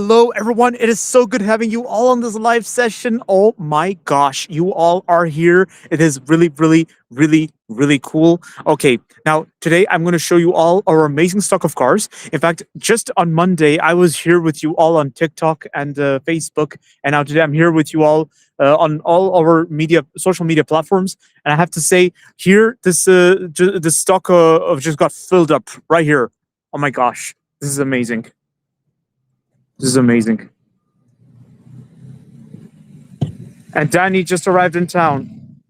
Hello, everyone. It is so good having you all on this live session. Oh my gosh, you all are here. It is really cool. Okay, now today I'm going to show you all our amazing stock of cars. In fact, just on Monday, I was here with you all on TikTok and Facebook, and now today I'm here with you all on all our social media platforms. And I have to say, here, this stock of just got filled up right here. Oh my gosh, this is amazing. This is amazing. And Danny just arrived in town.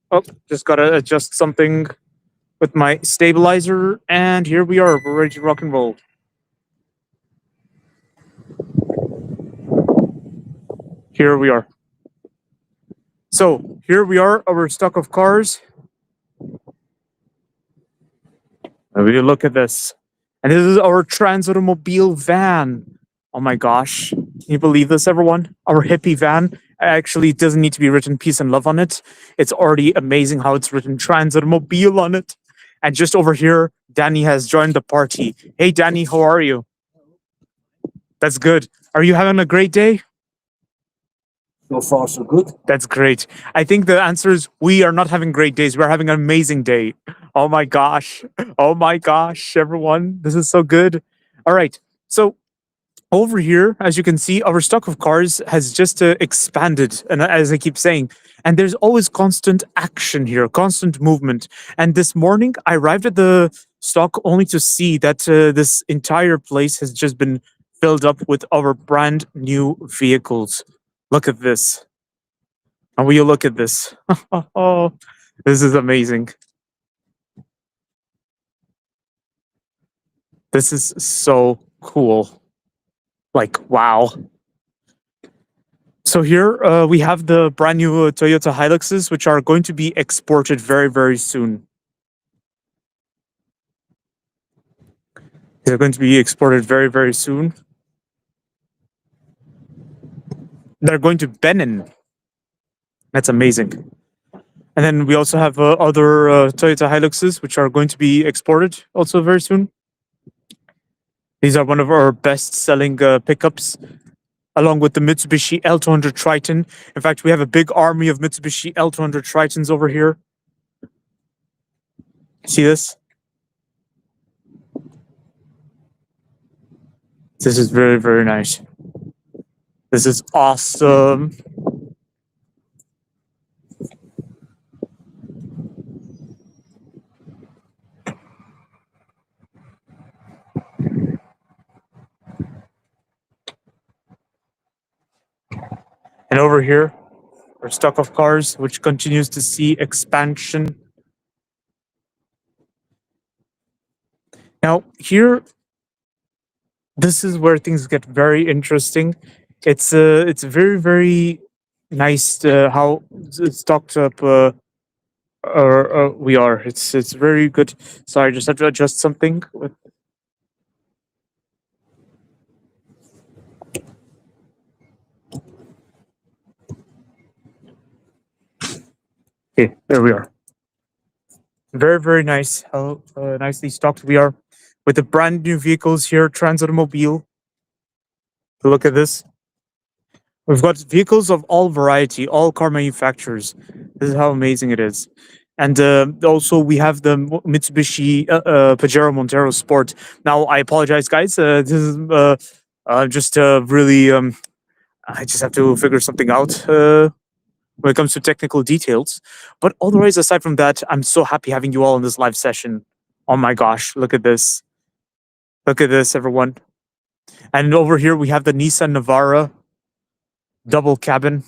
Oh, just gotta adjust something with my stabilizer, and here we are. We're ready to rock and roll. Here we are. So here we are, our stock of cars. And we look at this, and this is our Transautomobile van. Oh my gosh, can you believe this, everyone? Our hippie van actually doesn't need to be written peace and love on it. It's already amazing how it's written Transautomobile on it. And just over here, Danny has joined the party. Hey, Danny, how are you? That's good. Are you having a great day? So far, so good. That's great. I think the answer is we are not having great days. We're having an amazing day. Oh my gosh. Oh my gosh, everyone. This is so good. All right. So over here, as you can see, our stock of cars has just expanded, and as I keep saying, and there's always constant action here, constant movement. And this morning, I arrived at the stock only to see that this entire place has just been filled up with our brand new vehicles. Look at this. And will you look at this? Oh, this is amazing. This is so cool. Like, wow. So here we have the brand new Toyota Hiluxes, which are going to be exported very soon. They're going to be exported very soon. They're going to Benin. That's amazing. And then we also have other Toyota Hiluxes, which are going to be exported also very soon. These are one of our best-selling pickups, along with the Mitsubishi L200 Triton. In fact, we have a big army of Mitsubishi L200 Tritons over here. See this? This is very nice. This is awesome. And over here, our stock of cars, which continues to see expansion. Now, here, this is where things get very interesting. It's very nice how stocked up we are. It's very good. Sorry, I just have to adjust something with. Okay, there we are. Very nice how nicely stocked we are with the brand new vehicles here, Transautomobile. Look at this. We've got vehicles of all variety, all car manufacturers. This is how amazing it is. And also we have the Mitsubishi Pajero Montero Sport. Now, I apologize, guys. This is just really, I just have to figure something out when it comes to technical details. But otherwise, aside from that, I'm so happy having you all in this live session. Oh my gosh, look at this. Look at this, everyone. And over here, we have the Nissan Navara double cabin.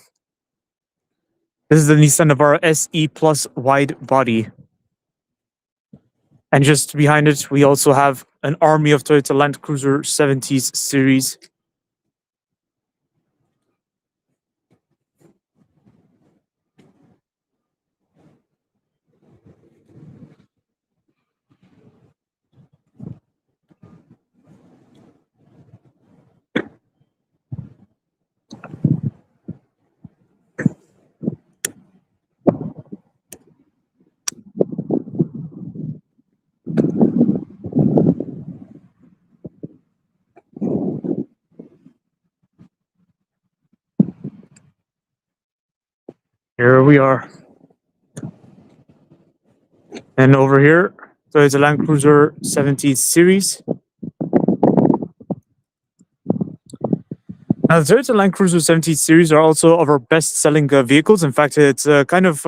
This is the Nissan Navara SE Plus wide body. And just behind it, we also have an army of Toyota Land Cruiser 70s series. Here we are. And over here, so it's a Land Cruiser 70 series. Now, the Toyota Land Cruiser 70 series are also of our best-selling vehicles. In fact, it's kind of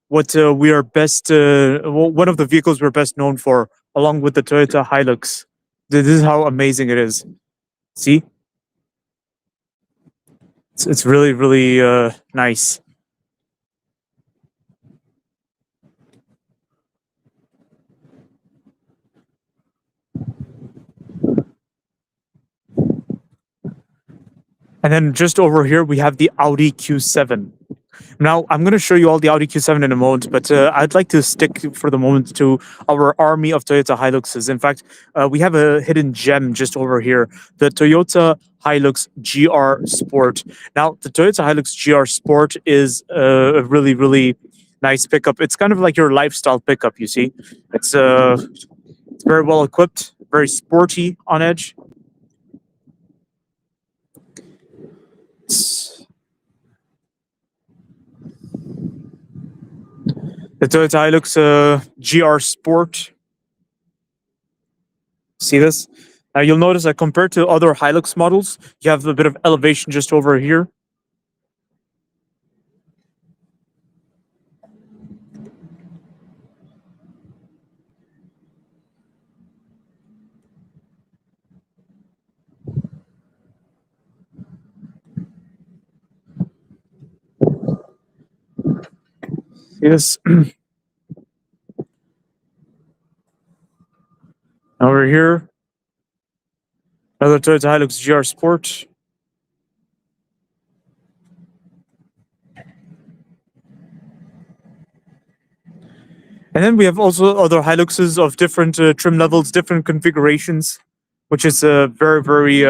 what we are best, one of the vehicles we're best known for, along with the Toyota Hilux. This is how amazing it is. See? It's really, really nice. And then just over here, we have the Audi Q7. Now, I'm going to show you all the Audi Q7 in a moment, but I'd like to stick for the moment to our army of Toyota Hiluxes. In fact, we have a hidden gem just over here, the Toyota Hilux GR Sport. Now, the Toyota Hilux GR Sport is a really, really nice pickup. It's kind of like your lifestyle pickup, you see. It's very well equipped, very sporty on edge. The Toyota Hilux GR Sport. See this? Now you'll notice that compared to other Hilux models, you have a bit of elevation just over here. See this? Over here, another Toyota Hilux GR Sport. And then we have also other Hiluxes of different trim levels, different configurations, which is very, very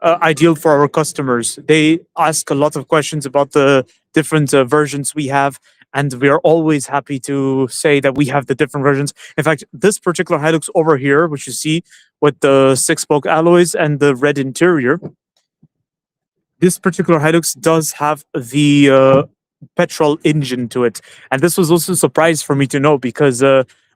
ideal for our customers. They ask a lot of questions about the different versions we have, and we are always happy to say that we have the different versions. In fact, this particular Hilux over here, which you see with the 6-spoke alloys and the red interior, this particular Hilux does have the petrol engine to it. And this was also a surprise for me to know, because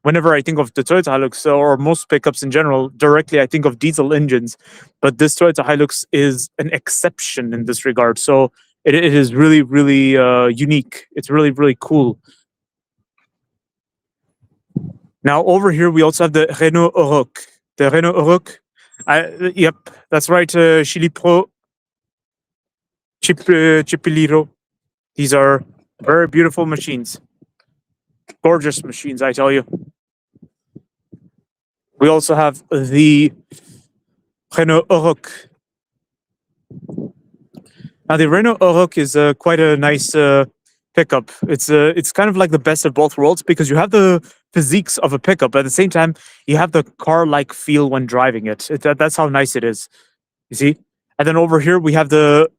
whenever I think of the Toyota Hilux or most pickups in general, directly I think of diesel engines. But this Toyota Hilux is an exception in this regard. So it is really, really unique. It's really, really cool. Now, over here, we also have the Renault Oroch. The Renault Oroch. Yep, that's right, Chili Pro. Chipiliro. These are very beautiful machines. Gorgeous machines, I tell you. We also have the Renault Oroch. Now, the Renault Oroch is quite a nice pickup. It's kind of like the best of both worlds, because you have the physiques of a pickup, but at the same time, you have the car-like feel when driving it. That's how nice it is. You see? And then over here, we have the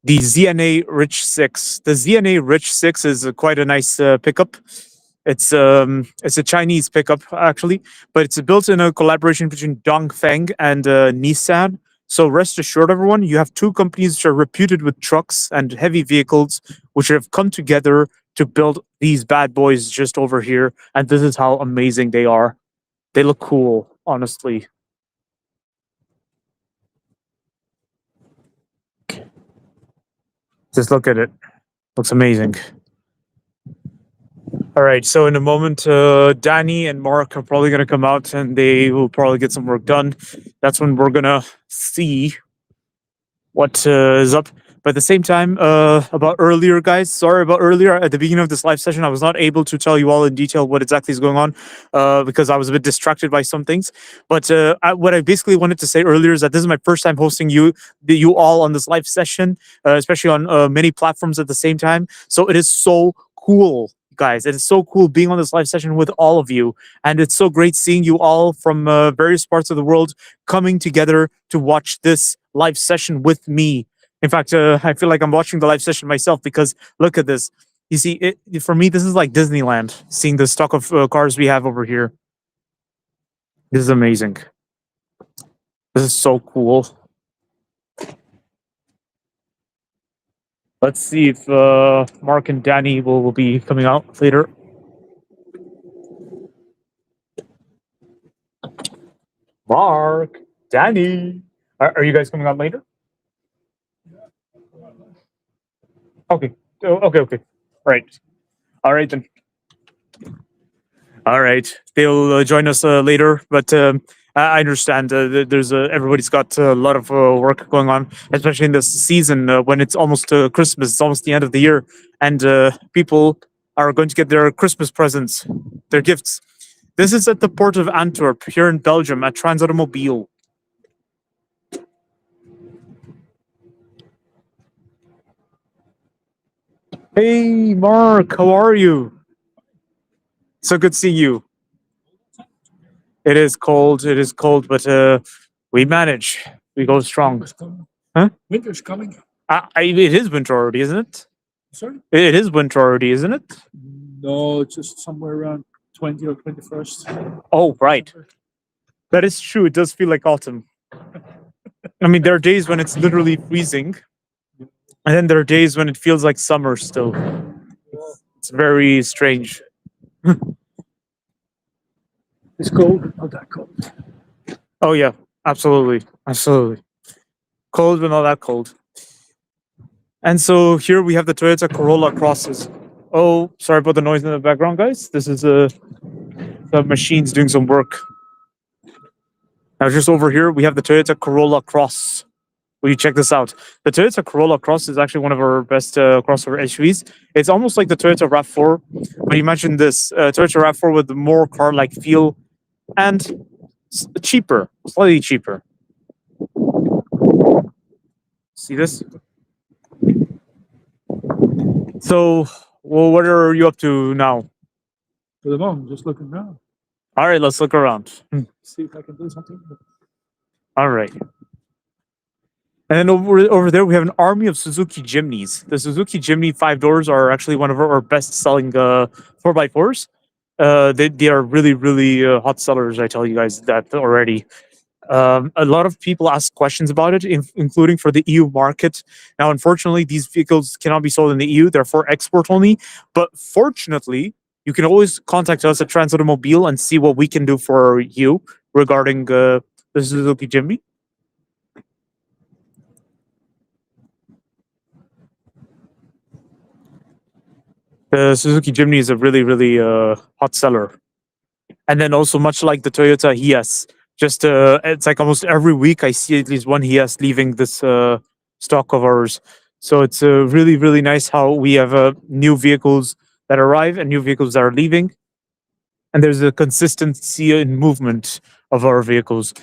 ZNA Rich 6. The ZNA Rich 6 is quite a nice pickup. It's a Chinese pickup, actually, but it's built in a collaboration between Dongfeng and Nissan. So rest assured, everyone, you have two companies which are reputed with trucks and heavy vehicles, which have come together to build these bad boys just over here. And this is how amazing they are. They look cool, honestly. Just look at it. Looks amazing. All right, so in a moment, Danny and Mark are probably going to come out, and they will probably get some work done. That's when we're going to see what is up. But at the same time, about earlier, guys, sorry about earlier. At the beginning of this live session, I was not able to tell you all in detail what exactly is going on because I was a bit distracted by some things. But what I basically wanted to say earlier is that this is my first time hosting you all on this live session, especially on many platforms at the same time. So it is so cool, guys. It is so cool being on this live session with all of you. And it's so great seeing you all from various parts of the world coming together to watch this live session with me. In fact, I feel like I'm watching the live session myself, because look at this. You see, for me, this is like Disneyland, seeing the stock of cars we have over here. This is amazing. This is so cool. Let's see if Mark and Danny will be coming out later. Mark, Danny, are you guys coming out later? Okay. Okay. All right then. All right, they'll join us later, but I understand there's everybody's got a lot of work going on, especially in this season when it's almost Christmas. It's almost the end of the year, and people are going to get their Christmas presents, their gifts. This is at the port of Antwerp, here in Belgium, at Transautomobile. Hey, Mark, how are you? So good seeing you. It is cold. It is cold, but we manage. We go strong. Winter's coming. Huh? Winter's coming. It is winter already, isn't it? Sorry? It is winter already, isn't it? No, it's just somewhere around 20 or 21st. Oh, right. That is true. It does feel like autumn. I mean, there are days when it's literally freezing, and then there are days when it feels like summer still. It's very strange. It's cold, but not that cold. Oh yeah, absolutely, absolutely. Cold, but not that cold. And so here we have the Toyota Corolla Crosses. Oh, sorry about the noise in the background, guys. This is the machines doing some work. Now, just over here, we have the Toyota Corolla Cross. Will you check this out? The Toyota Corolla Cross is actually one of our best crossover SUVs. It's almost like the Toyota RAV4, but imagine this Toyota RAV4 with more car-like feel and cheaper, slightly cheaper. See this? So, well, what are you up to now? For the moment, just looking around. All right, let's look around. See if I can do something. All right. And then over there, we have an army of Suzuki Jimneys. The Suzuki Jimny 5 doors are actually one of our best-selling 4x4s. They are really, really hot sellers, I tell you guys that already. A lot of people ask questions about it, including for the EU market. Now, unfortunately, these vehicles cannot be sold in the EU. They're for export only. But fortunately, you can always contact us at Transautomobile and see what we can do for you regarding the Suzuki Jimny. The Suzuki Jimny is a really, really hot seller. And then also, much like the Toyota Hiace, just it's like almost every week I see at least one Hiace leaving this stock of ours. So it's really, really nice how we have new vehicles that arrive and new vehicles that are leaving. And there's a consistency in movement of our vehicles.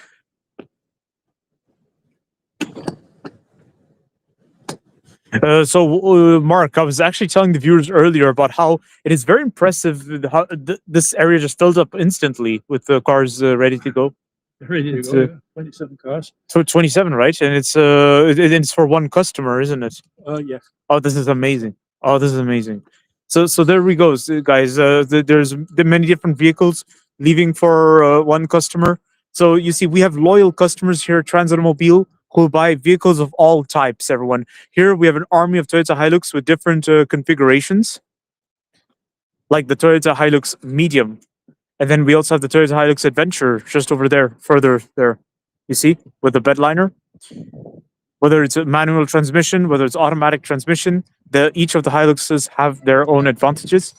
Mark, I was actually telling the viewers earlier about how it is very impressive how this area just filled up instantly with the cars ready to go. Ready to go. Yeah. 27 cars. So 27, right? And it's for one customer, isn't it? Yeah. Oh, this is amazing. Oh, this is amazing. So there we go, guys. There's many different vehicles leaving for one customer. So you see, we have loyal customers here at Transautomobile who buy vehicles of all types, everyone. Here we have an army of Toyota Hilux with different configurations, like the Toyota Hilux Medium. And then we also have the Toyota Hilux Adventure just over there, further there. You see, with the bedliner. Whether it's a manual transmission, whether it's automatic transmission, each of the Hiluxes have their own advantages.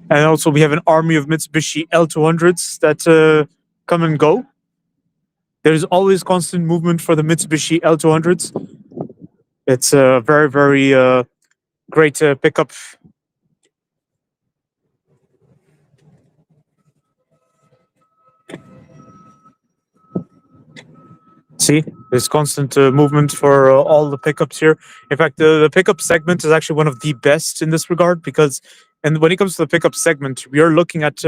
And also we have an army of Mitsubishi L200s that come and go. There's always constant movement for the Mitsubishi L200s. It's a very, very great pickup. See, there's constant movement for all the pickups here. In fact, the pickup segment is actually one of the best in this regard because, and when it comes to the pickup segment, we are looking at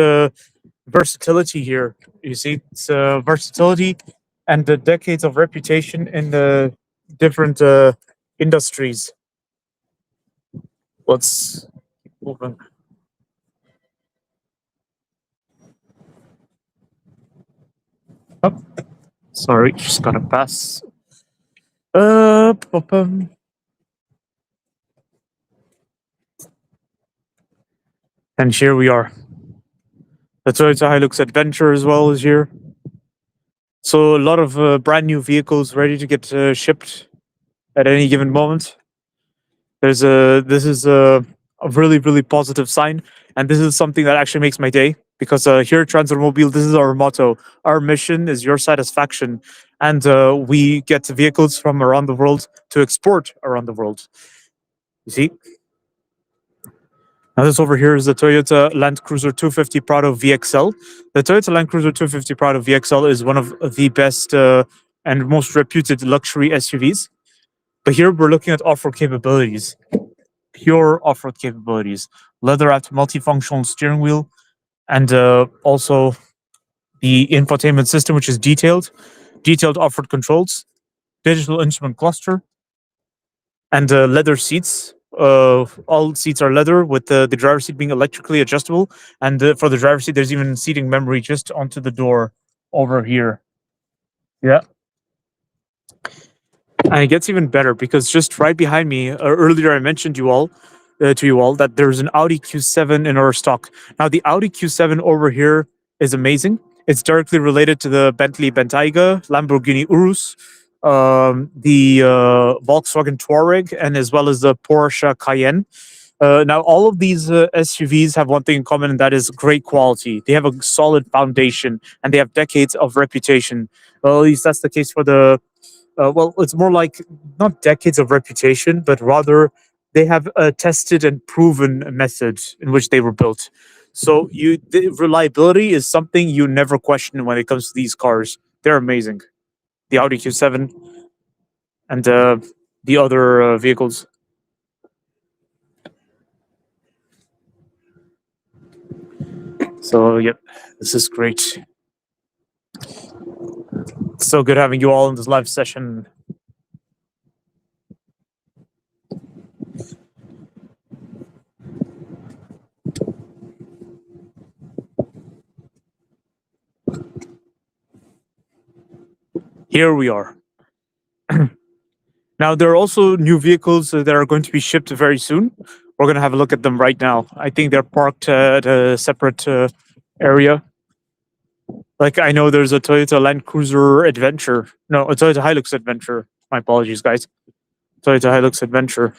versatility here. You see, it's versatility and the decades of reputation in the different industries. Let's keep moving. Oh, sorry, just gotta pass. Pum. And here we are. The Toyota Hilux Adventure as well is here. So a lot of brand new vehicles ready to get shipped at any given moment. This is a really positive sign, and this is something that actually makes my day because here at Transit Mobile, this is our motto. Our mission is your satisfaction, and we get vehicles from around the world to export around the world. You see. Now this over here is the Toyota Land Cruiser 250 Prado VXL. The Toyota Land Cruiser 250 Prado VXL is one of the best and most reputed luxury SUVs. But here we're looking at off-road capabilities, pure off-road capabilities. Leather-wrapped multifunctional steering wheel, and also the infotainment system, which is detailed off-road controls, digital instrument cluster, and leather seats. All seats are leather, with the driver's seat being electrically adjustable. And for the driver's seat, there's even seating memory just onto the door over here. Yeah. And it gets even better because just right behind me, earlier I mentioned to you all that there's an Audi Q7 in our stock. Now the Audi Q7 over here is amazing. It's directly related to the Bentley Bentayga, Lamborghini Urus, the Volkswagen Touareg, and as well as the Porsche Cayenne. Now, all of these SUVs have one thing in common, and that is great quality. They have a solid foundation, and they have decades of reputation. Well, at least that's the case for the well, it's more like not decades of reputation, but rather they have a tested and proven method in which they were built. So the reliability is something you never question when it comes to these cars. They're amazing. The Audi Q7 and the other vehicles. So, yep, this is great. It's so good having you all in this live session. Here we are. Now, there are also new vehicles that are going to be shipped very soon. We're going to have a look at them right now. I think they're parked at a separate area. Like, I know there's a Toyota Land Cruiser Adventure. No, a Toyota Hilux Adventure. My apologies, guys. Toyota Hilux Adventure.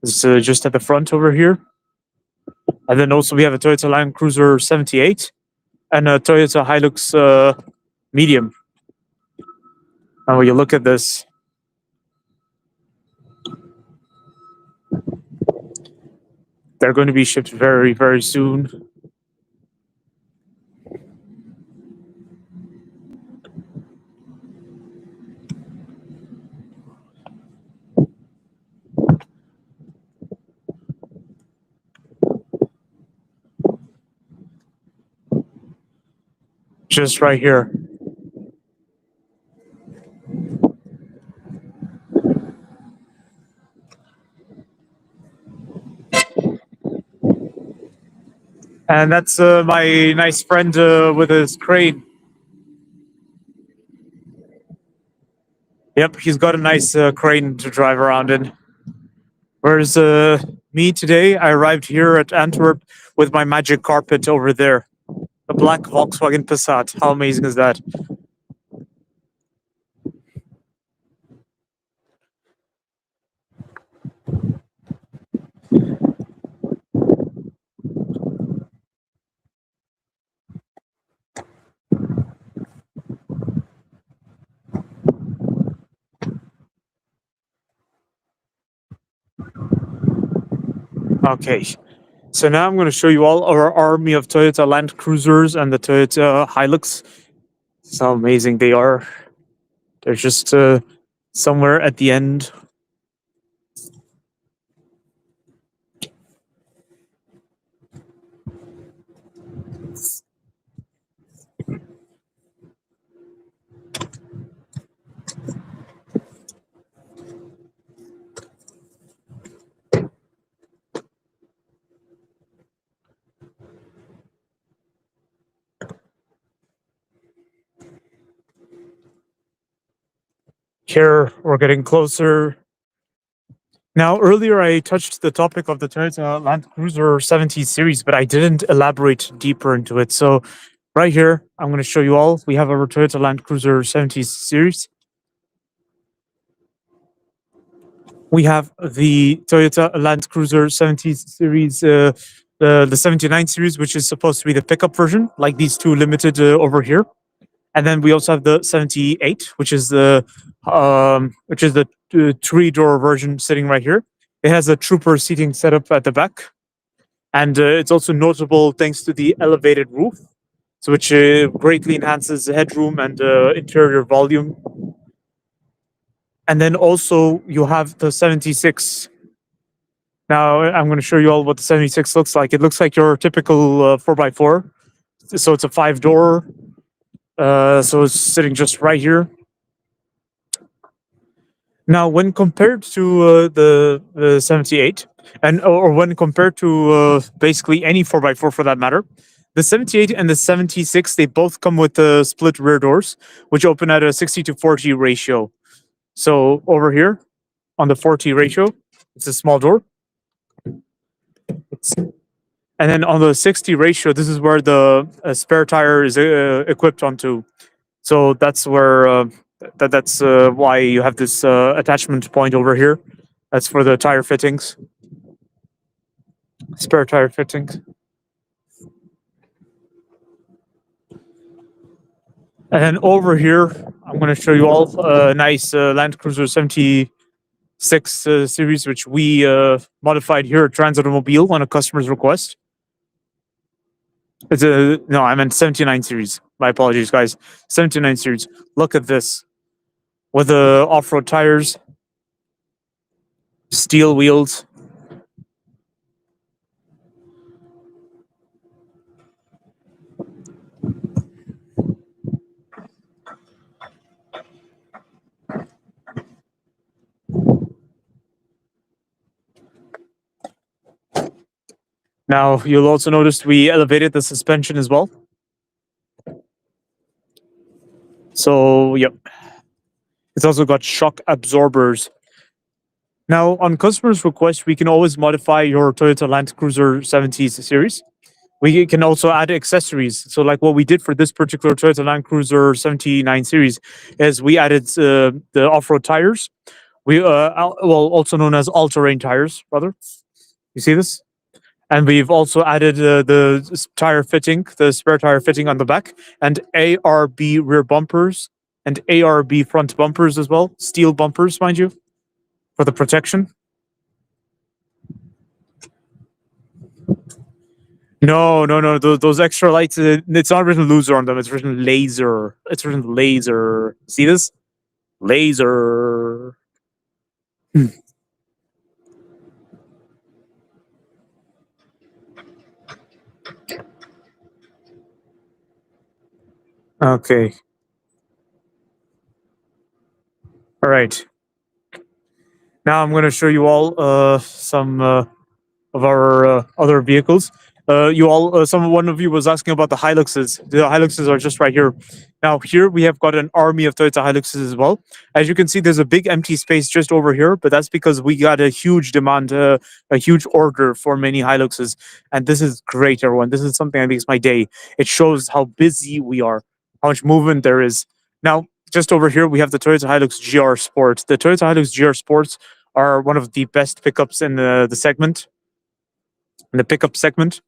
It's just at the front over here. And then also we have a Toyota Land Cruiser 78 and a Toyota Hilux Medium. And when you look at this, they're going to be shipped very soon. Just right here. And that's my nice friend with his crane. Yep, he's got a nice crane to drive around in. Whereas me today, I arrived here at Antwerp with my magic carpet over there. A black Volkswagen Passat. How amazing is that? Okay, so now I'm going to show you all our army of Toyota Land Cruisers and the Toyota Hilux. That's how amazing they are. They're just somewhere at the end. Here we're getting closer. Now, earlier I touched the topic of the Toyota Land Cruiser 70 series, but I didn't elaborate deeper into it. So right here, I'm going to show you all. We have our Toyota Land Cruiser 70 series. We have the Toyota Land Cruiser 70 series, the 79 series, which is supposed to be the pickup version, like these two limited over here. And then we also have the 78, which is the three-door version sitting right here. It has a trooper seating setup at the back, and it's also notable thanks to the elevated roof, so which greatly enhances the headroom and interior volume. And then also you have the 76. Now I'm going to show you all what the 76 looks like. It looks like your typical 4x4. So it's a 5-door. So it's sitting just right here. Now, when compared to the 78, or when compared to basically any 4x4 for that matter, the 78 and the 76, they both come with split rear doors, which open at a 60-40 ratio. So over here on the 40 ratio, it's a small door. And then on the 60 ratio, this is where the spare tire is equipped onto. So that's where that's why you have this attachment point over here. That's for the tire fittings, spare tire fittings. And then over here, I'm going to show you all a nice Land Cruiser 76 series, which we modified here at Transit Automobile on a customer's request. It's no, I meant 79 series. My apologies, guys. 79 series. Look at this. With the off-road tires, steel wheels. Now, you'll also notice we elevated the suspension as well. So, yep. It's also got shock absorbers. Now, on customer's request, we can always modify your Toyota Land Cruiser 70 series. We can also add accessories. So like what we did for this particular Toyota Land Cruiser 79 series is we added the off-road tires. We, well, also known as all-terrain tires, rather. You see this? And we've also added the tire fitting, the spare tire fitting on the back, and ARB rear bumpers and ARB front bumpers as well. Steel bumpers, mind you, for the protection. No. Those extra lights, it's not written loser on them. It's written laser. It's written laser. See this? Laser. Okay. All right. Now I'm going to show you all some of our other vehicles. One of you was asking about the Hiluxes. The Hiluxes are just right here. Now here we have got an army of Toyota Hiluxes as well. As you can see, there's a big empty space just over here, but that's because we got a huge demand, a huge order for many Hiluxes. And this is great, everyone. This is something that makes my day. It shows how busy we are, how much movement there is. Now, just over here, we have the Toyota Hilux GR Sport. The Toyota Hilux GR Sports are one of the best pickups in the segment, in the pickup segment.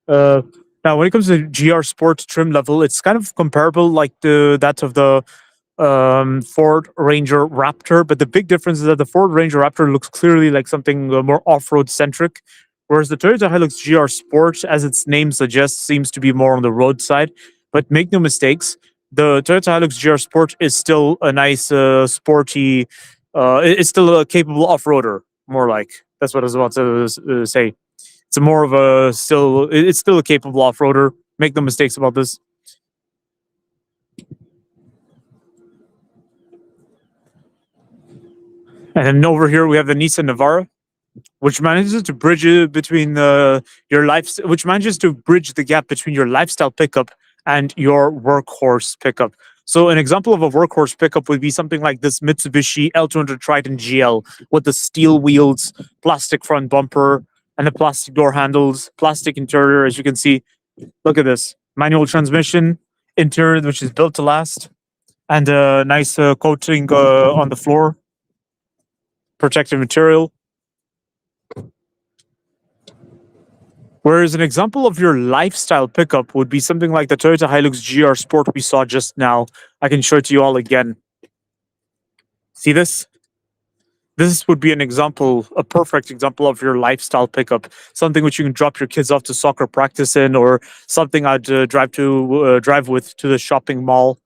Now, when it comes to GR Sport trim level, it's kind of comparable like that of the Ford Ranger Raptor, but the big difference is that the Ford Ranger Raptor looks clearly like something more off-road centric, whereas the Toyota Hilux GR Sport, as its name suggests, seems to be more on the road side. But make no mistakes, the Toyota Hilux GR Sport is still a nice, sporty, it's still a capable off-roader, more like. That's what I was about to say. It's more of a it's still a capable off-roader. Make no mistakes about this. And then over here we have the Nissan Navara, which manages to bridge between which manages to bridge the gap between your lifestyle pickup and your workhorse pickup. So an example of a workhorse pickup would be something like this Mitsubishi L200 Triton GL with the steel wheels, plastic front bumper, and the plastic door handles, plastic interior, as you can see. Look at this manual transmission interior, which is built to last, and a nice coating on the floor, protective material. Whereas an example of your lifestyle pickup would be something like the Toyota Hilux GR Sport we saw just now. I can show it to you all again. See this? This would be an example, a perfect example of your lifestyle pickup. Something which you can drop your kids off to soccer practice in, or something I'd drive with to the shopping mall.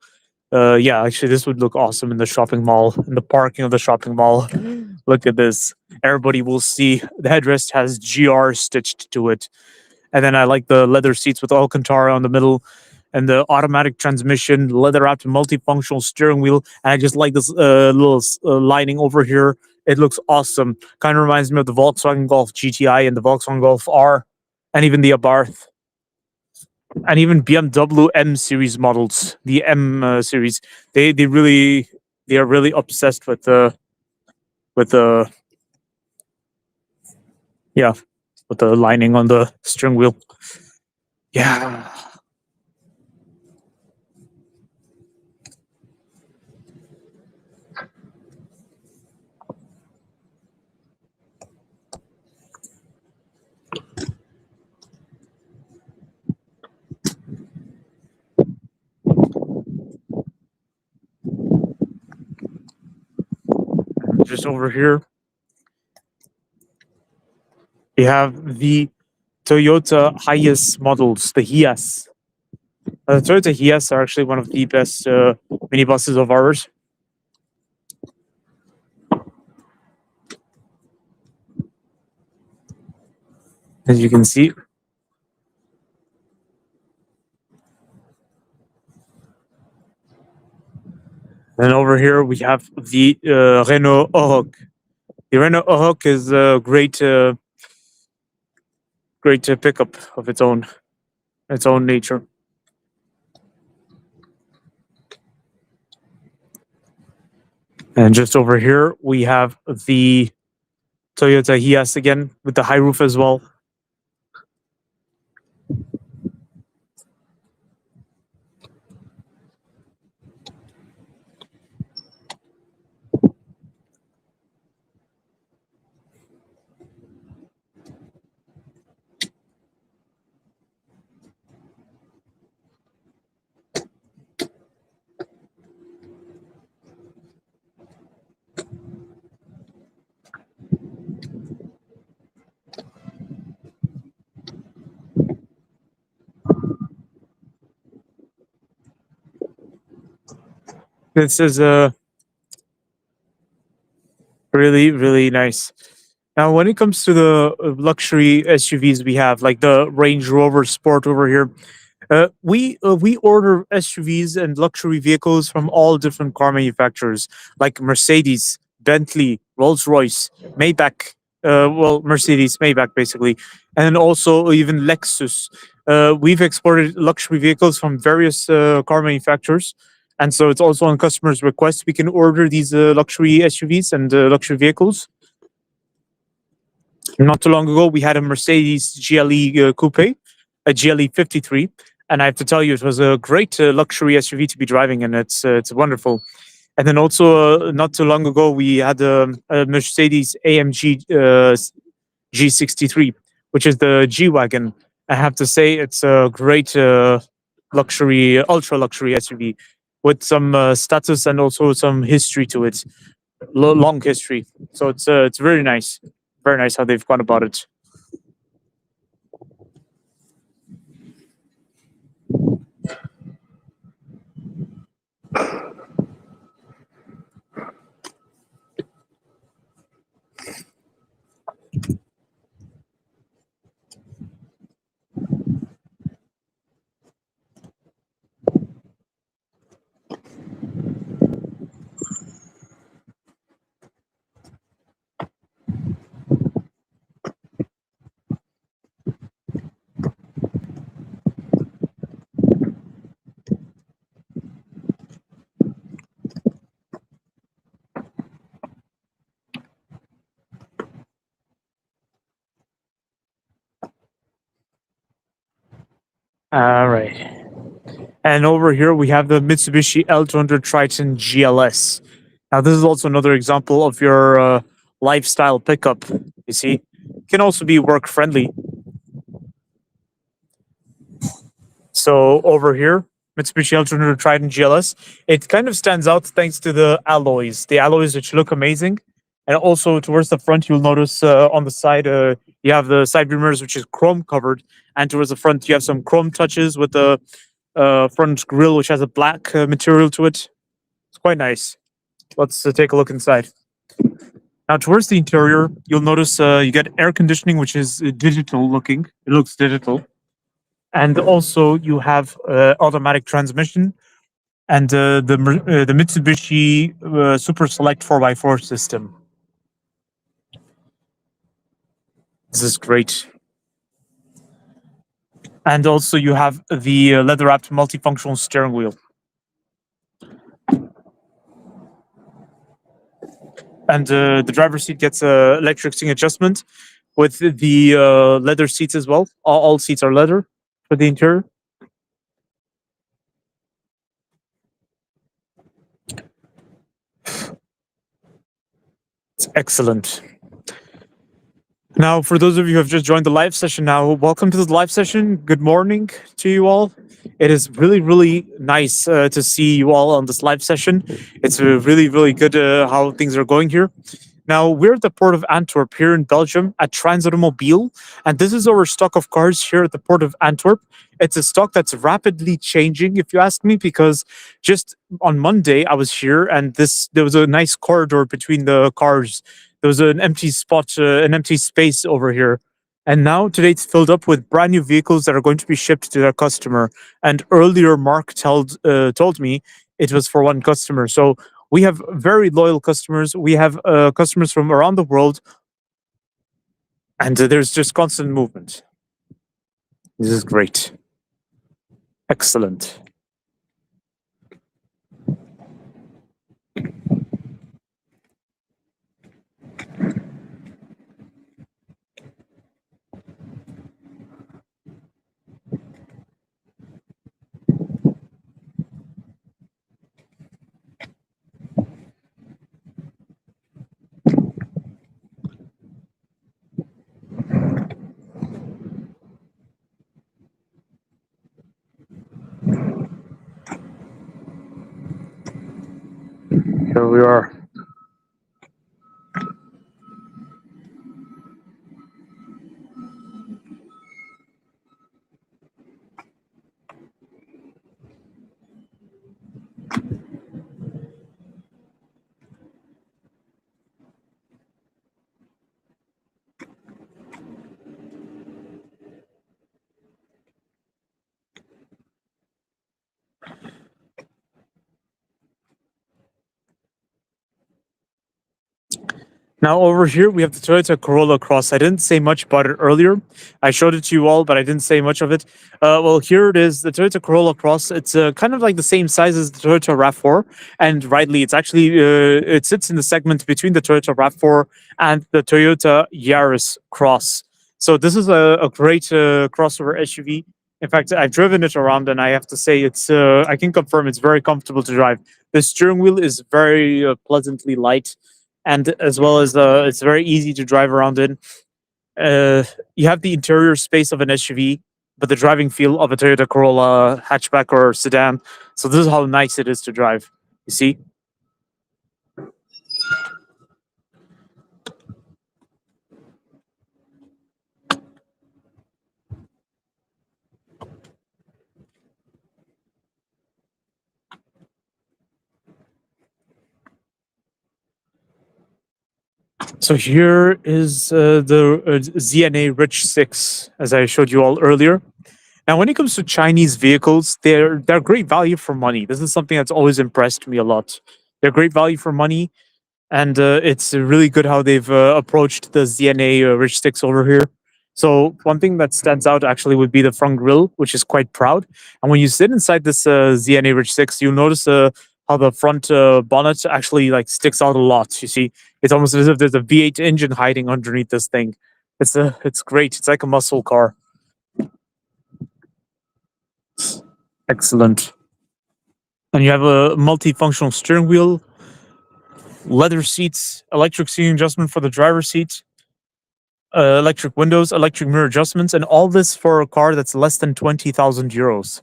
Yeah, actually, this would look awesome in the shopping mall, in the parking of the shopping mall. Look at this. Everybody will see the headrest has GR stitched to it. And then I like the leather seats with Alcantara on the middle and the automatic transmission, leather wrapped multifunctional steering wheel. And I just like this little lining over here. It looks awesome. Kind of reminds me of the Volkswagen Golf GTI and the Volkswagen Golf R, and even the Abarth, and even BMW M series models. The M series, they are really obsessed with the yeah, with the lining on the steering wheel. Yeah. Just over here, we have the Toyota Hiace models, the Hiace. The Toyota Hiace are actually one of the best minibuses of ours. As you can see. And over here we have the Renault Oroch. The Renault Oroch is a great pickup of its own nature. And just over here we have the Toyota Hiace again with the high roof as well. This is a really nice. Now, when it comes to the luxury SUVs we have, like the Range Rover Sport over here, we order SUVs and luxury vehicles from all different car manufacturers, like Mercedes, Bentley, Rolls Royce, Maybach. Well, Mercedes, Maybach, basically, and also even Lexus. We've exported luxury vehicles from various car manufacturers, and so it's also on customers' request. We can order these luxury SUVs and luxury vehicles. Not too long ago, we had a Mercedes GLE coupe, a GLE 53, and I have to tell you, it was a great luxury SUV to be driving, and it's wonderful. And then also, not too long ago, we had a Mercedes AMG G63, which is the G wagon. I have to say, it's a great luxury, ultra luxury SUV with some status and also some history to it, long history. So it's very nice how they've gone about it. All right. And over here we have the Mitsubishi L200 Triton GLS. Now this is also another example of your lifestyle pickup. You see, can also be work friendly. So over here, Mitsubishi L200 Triton GLS, it kind of stands out thanks to the alloys. The alloys which look amazing. And also towards the front, you'll notice on the side, you have the side view mirrors, which is chrome covered. And towards the front, you have some chrome touches with the front grille, which has a black material to it. It's quite nice. Let's take a look inside. Now, towards the interior, you'll notice you get air conditioning, which is digital looking. It looks digital. And also, you have automatic transmission and the Mitsubishi Super Select 4x4 system. This is great. And also, you have the leather-wrapped multifunctional steering wheel. And the driver's seat gets electric seat adjustment with the leather seats as well. All seats are leather for the interior. It's excellent. Now, for those of you who have just joined the live session now, welcome to the live session. Good morning to you all. It is really, really nice to see you all on this live session. It's really, really good how things are going here. Now, we're at the port of Antwerp here in Belgium at Transautomobile, and this is our stock of cars here at the port of Antwerp. It's a stock that's rapidly changing, if you ask me, because just on Monday I was here, and there was a nice corridor between the cars. There was an empty spot, an empty space over here. And now today it's filled up with brand new vehicles that are going to be shipped to their customer. And earlier Mark told me it was for one customer. So we have very loyal customers. We have customers from around the world, and there's just constant movement. This is great. Excellent. Here we are. Now over here we have the Toyota Corolla Cross. I didn't say much about it earlier. I showed it to you all, but I didn't say much of it. Well, here it is, the Toyota Corolla Cross. It's kind of like the same size as the Toyota RAV4, and rightly, it's actually it sits in the segment between the Toyota RAV4 and the Toyota Yaris Cross. So this is a great crossover SUV. In fact, I've driven it around, and I have to say it's I can confirm it's very comfortable to drive. The steering wheel is very pleasantly light, and as well as it's very easy to drive around in. You have the interior space of an SUV, but the driving feel of a Toyota Corolla hatchback or sedan. So this is how nice it is to drive. You see? So here is the ZNA Rich 6, as I showed you all earlier. Now, when it comes to Chinese vehicles, they're great value for money. This is something that's always impressed me a lot. They're great value for money, and it's really good how they've approached the ZNA Rich 6 over here. So one thing that stands out actually would be the front grille, which is quite proud. And when you sit inside this ZNA Rich 6, you'll notice how the front bonnet actually like sticks out a lot. You see, it's almost as if there's a V8 engine hiding underneath this thing. It's great. It's like a muscle car. Excellent. And you have a multifunctional steering wheel, leather seats, electric seating adjustment for the driver's seat, electric windows, electric mirror adjustments, and all this for a car that's less than 20,000 euros.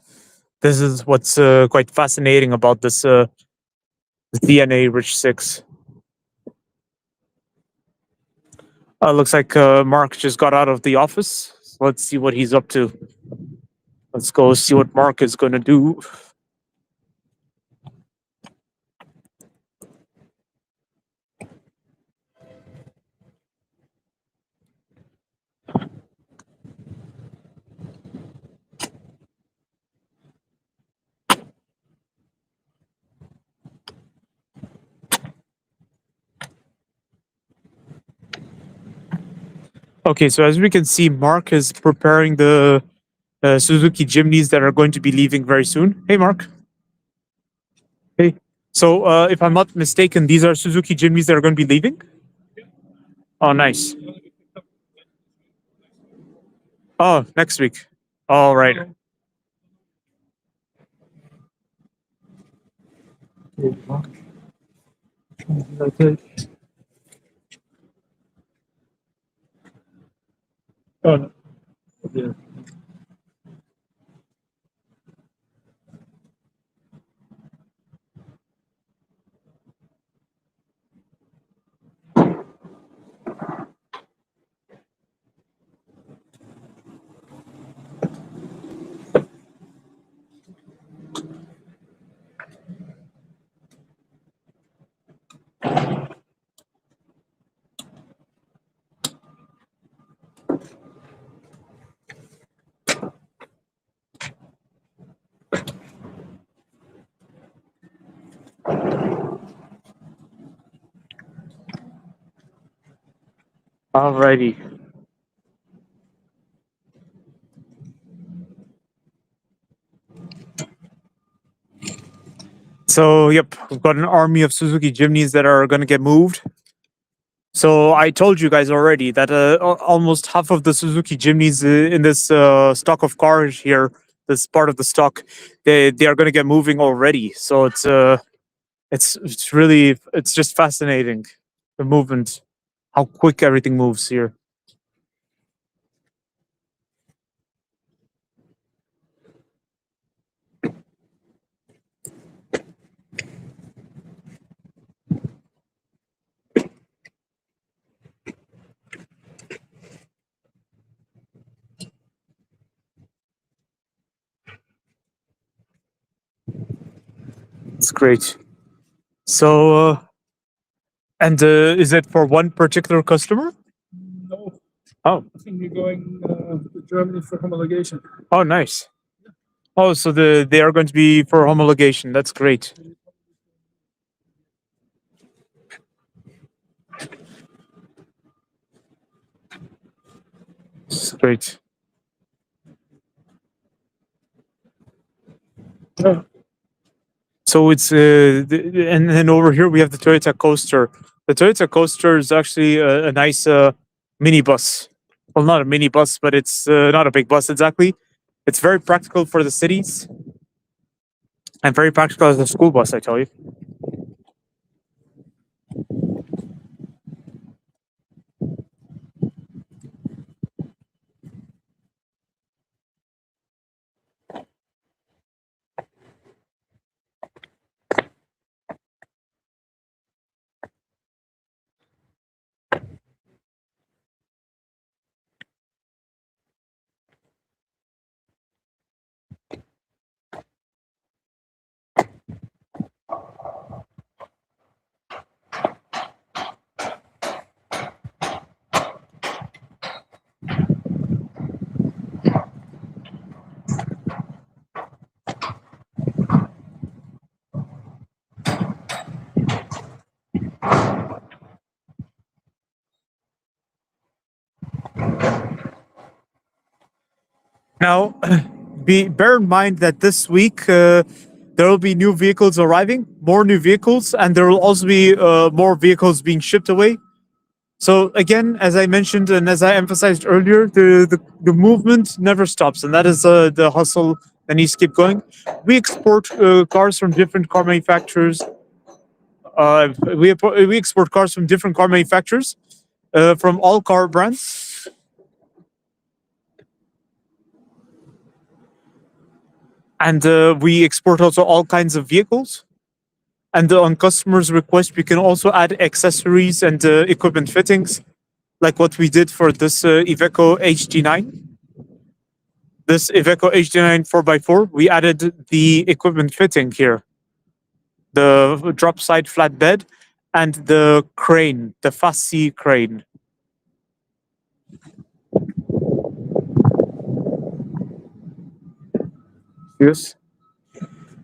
This is what's quite fascinating about this DNA Rich 6. Looks like Mark just got out of the office. So let's see what he's up to. Let's go see what Mark is going to do. Okay, so as we can see, Mark is preparing the Suzuki Jimneys that are going to be leaving very soon. Hey, Mark. Hey. So, if I'm not mistaken, these are Suzuki Jimneys that are going to be leaving? Oh, nice. Oh, next week. All right. Okay. Oh, no. Yeah. Alrighty. So, yep, we've got an army of Suzuki Jimneys that are going to get moved. So I told you guys already that almost half of the Suzuki Jimneys in this stock of cars here, this part of the stock, they are going to get moving already. So it's really, it's just fascinating, the movement, how quick everything moves here. It's great. So, and is it for one particular customer? No, Oh, I think we're going to Germany for homologation. oh, nice. Oh, so they are going to be for homologation. That's great. It's great. Yeah. So it's and then over here we have the Toyota Coaster. The Toyota Coaster is actually a nice minibus. Well, not a minibus, but it's not a big bus exactly. It's very practical for the cities, and very practical as a school bus, I tell you. Now, bear in mind that this week there will be new vehicles arriving, more new vehicles, and there will also be more vehicles being shipped away. So again, as I mentioned and as I emphasized earlier, the movement never stops, and that is the hustle Denise, keep going. We export cars from different car manufacturers. We export cars from different car manufacturers, from all car brands. And we export also all kinds of vehicles. And on customers' request, we can also add accessories and equipment fittings, like what we did for this Iveco HD9. This Iveco HD9 4x4, we added the equipment fitting here. The drop side flatbed and the crane, the Fassi crane. Yes.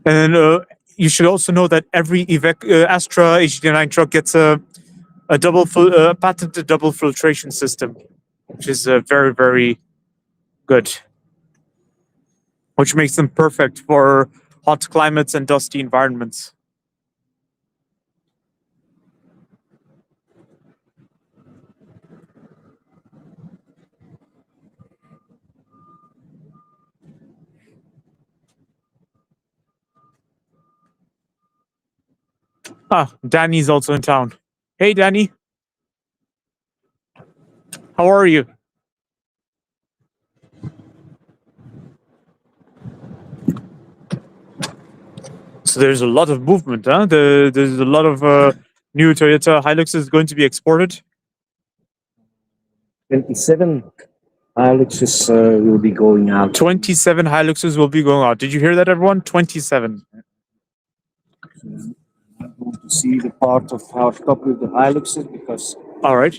And you should also know that every Astra HD9 truck gets a patented double filtration system, which is very, very good, which makes them perfect for hot climates and dusty environments. Ah, Danny's also in town. Hey, Danny. How are you? So there's a lot of movement, huh? There's a lot of new Toyota Hiluxes going to be exported. 27 Hiluxes will be going out. 27 Hiluxes will be going out. Did you hear that, everyone? 27. I'm going to see the part of how to copy the Hiluxes because All right.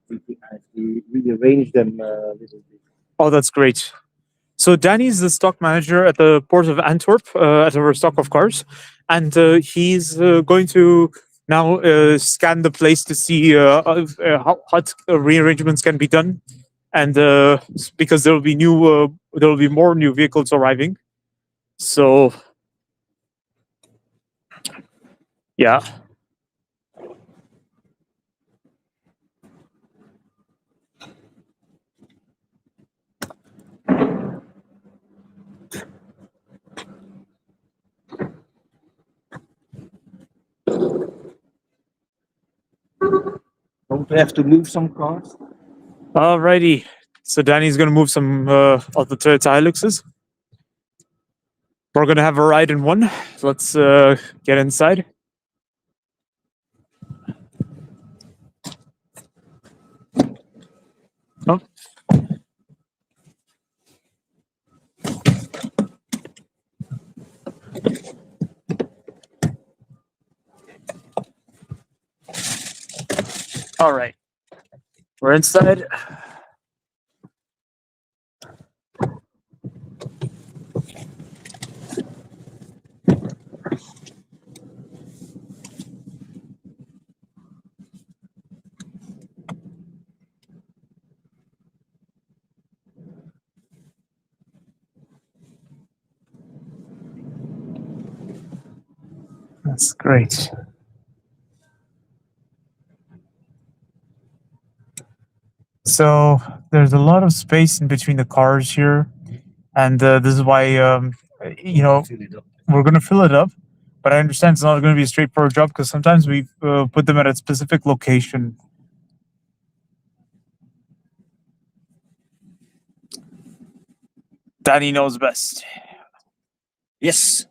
we rearranged them a little bit. Oh, that's great. So Danny's the stock manager at the port of Antwerp, at our stock of cars, and he's going to now scan the place to see how rearrangements can be done, and because there will be more new vehicles arriving. So, yeah. Don't we have to move some cars? Alrighty. So Danny's going to move some of the Toyota Hiluxes. We're going to have a ride in one. Let's get inside. Oh. All right. We're inside. That's great. So there's a lot of space in between the cars here, and this is why we're going to fill it up. But I understand it's not going to be a straightforward job because sometimes we put them at a specific location. Danny knows best. Yes.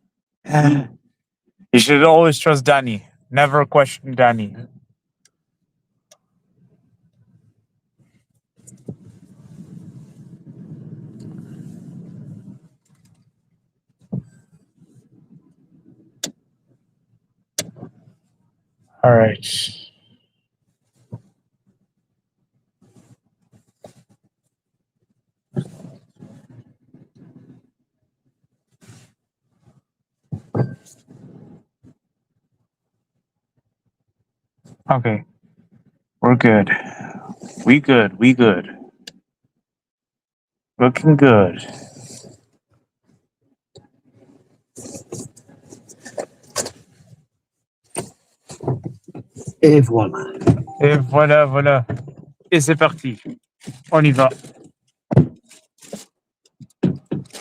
You should always trust Danny. Never question Danny. All right. Okay. We're good. We good. We good. Looking good. Et voilà. Et voilà, voilà. Et c'est parti. On y va.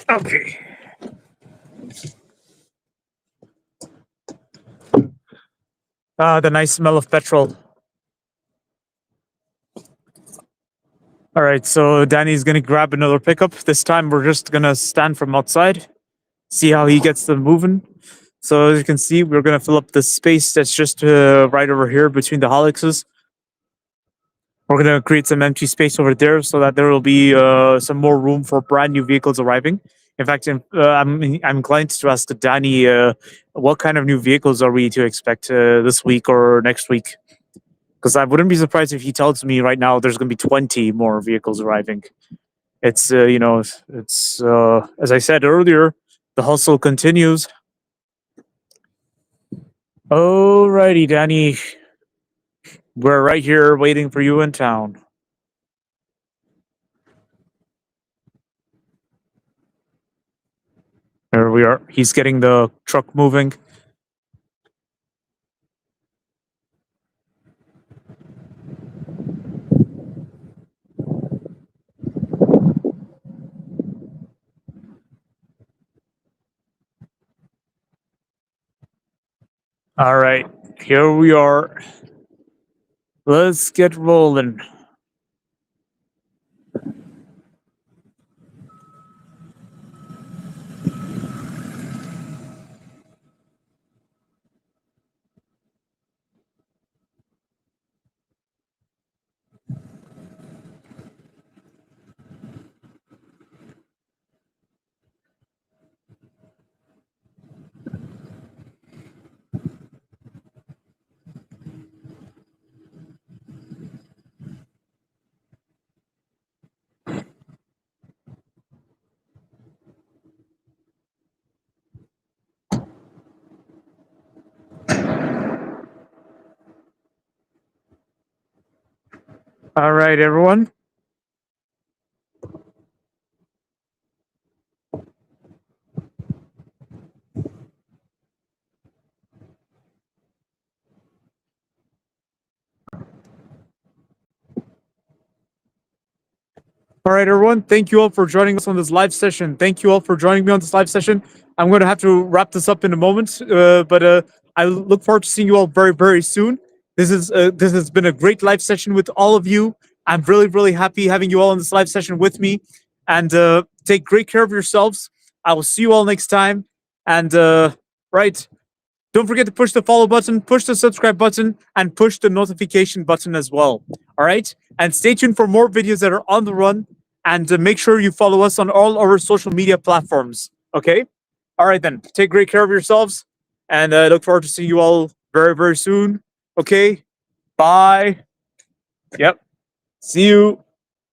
Okay. The nice smell of petrol. All right, so Danny's gonna grab another pickup. This time we're just gonna stand from outside, see how he gets them moving. So as you can see, we're gonna fill up the space that's just right over here between the helices. We're gonna create some empty space over there so that there will be some more room for brand new vehicles arriving. In fact, I'm inclined to ask Danny, what kind of new vehicles are we to expect this week or next week? Because I wouldn't be surprised if he tells me right now there's going to be 20 more vehicles arriving. It's, it's as I said earlier, the hustle continues. Alrighty, Danny. We're right here waiting for you in town. There we are. He's getting the truck moving. All right, here we are. Let's get rolling. All right, everyone. All right, everyone. Thank you all for joining us on this live session. Thank you all for joining me on this live session. I'm going to have to wrap this up in a moment, but I look forward to seeing you all very, very soon. This has been a great live session with all of you. I'm really, really happy having you all in this live session with me. And take great care of yourselves. I will see you all next time. And right, don't forget to push the follow button, push the subscribe button, and push the notification button as well. All right? And stay tuned for more videos that are on the run. And make sure you follow us on all our social media platforms. Okay? All right, then. Take great care of yourselves. And I look forward to seeing you all very, very soon. Okay? Bye. Yep. See you.